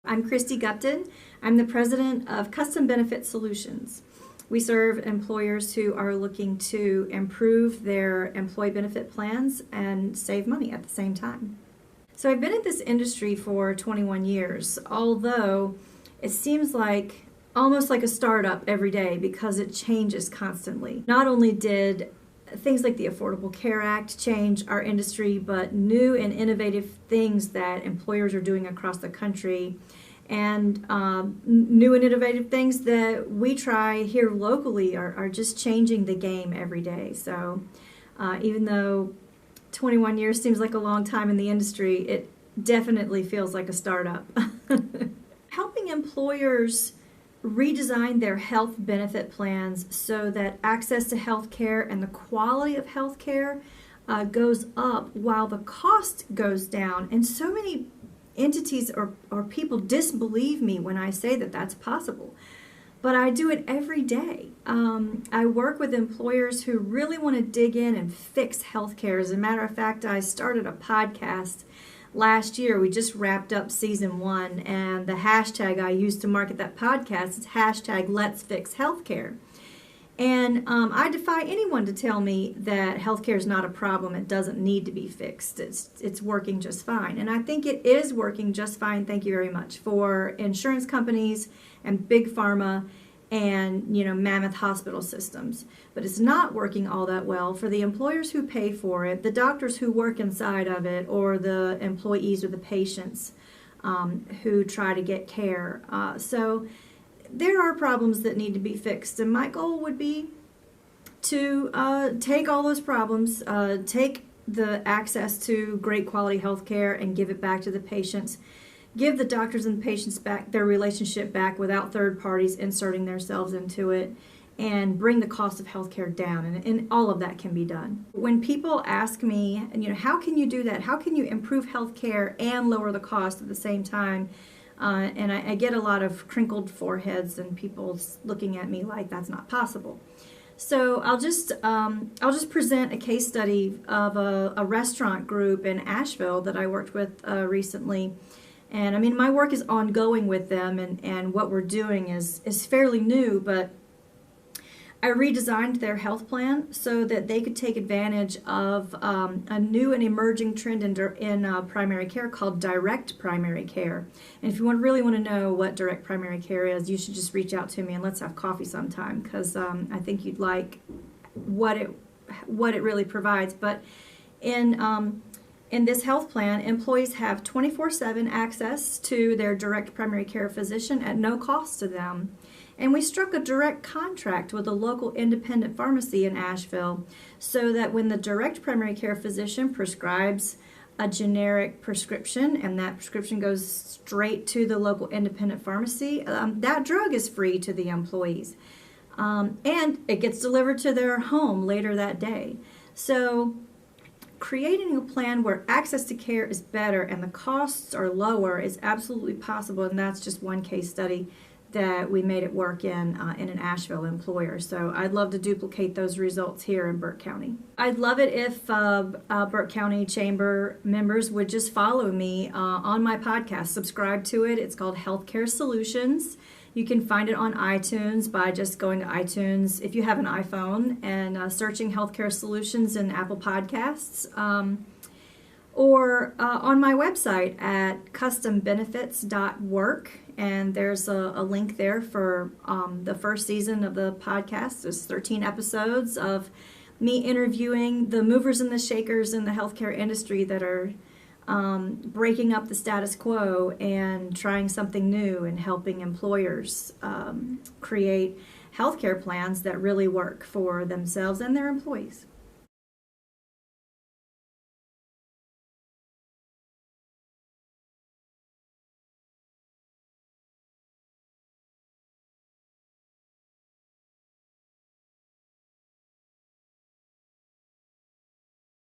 I'm Christy Gupton. I'm the president of Custom Benefit Solutions. We serve employers who are looking to improve their employee benefit plans and save money at the same time. So I've been in this industry for 21 years, although it seems like almost like a startup every day because it changes constantly. Not only did things like the Affordable Care Act change our industry, but new and innovative things that employers are doing across the country, and new and innovative things that we try here locally are just changing the game every day. So even though 21 years seems like a long time in the industry, it definitely feels like a startup. Helping employers redesign their health benefit plans so that access to health care and the quality of health care goes up while the cost goes down. And so many entities or people disbelieve me when I say that that's possible. But I do it every day. I work with employers who really want to dig in and fix healthcare. As a matter of fact, I started a podcast last year. We just wrapped up season 1, and the hashtag I used to market that podcast is hashtag Let's Fix Healthcare. And I defy anyone to tell me that healthcare is not a problem. It doesn't need to be fixed. It's working just fine. And I think it is working just fine, thank you very much, for insurance companies and big pharma and mammoth hospital systems. But it's not working all that well for the employers who pay for it, the doctors who work inside of it, or the employees or the patients who try to get care. So there are problems that need to be fixed, and my goal would be to take all those problems, take the access to great quality health care and give it back to the patients, give the doctors and the patients back their relationship back without third parties inserting themselves into it, and bring the cost of healthcare down, and all of that can be done. When people ask me, how can you do that? How can you improve healthcare and lower the cost at the same time? And I get a lot of crinkled foreheads and people looking at me like that's not possible. So I'll just present a case study of a restaurant group in Asheville that I worked with recently. And my work is ongoing with them, and what we're doing is fairly new, but I redesigned their health plan so that they could take advantage of a new and emerging trend in primary care called direct primary care. And if you really want to know what direct primary care is, you should just reach out to me and let's have coffee sometime, because I think you'd like what it really provides. But in this health plan, employees have 24/7 access to their direct primary care physician at no cost to them. And we struck a direct contract with a local independent pharmacy in Asheville so that when the direct primary care physician prescribes a generic prescription and that prescription goes straight to the local independent pharmacy, that drug is free to the employees. And it gets delivered to their home later that day. So creating a plan where access to care is better and the costs are lower is absolutely possible, and that's just one case study that we made it work in an Asheville employer. So I'd love to duplicate those results here in Burke County. I'd love it if Burke County Chamber members would just follow me on my podcast, subscribe to it. It's called Healthcare Solutions. You can find it on iTunes by just going to iTunes if you have an iPhone and searching Healthcare Solutions in Apple Podcasts. Or on my website at custombenefits.work, and there's a link there for the first season of the podcast. There's 13 episodes of me interviewing the movers and the shakers in the healthcare industry that are breaking up the status quo and trying something new and helping employers create healthcare plans that really work for themselves and their employees.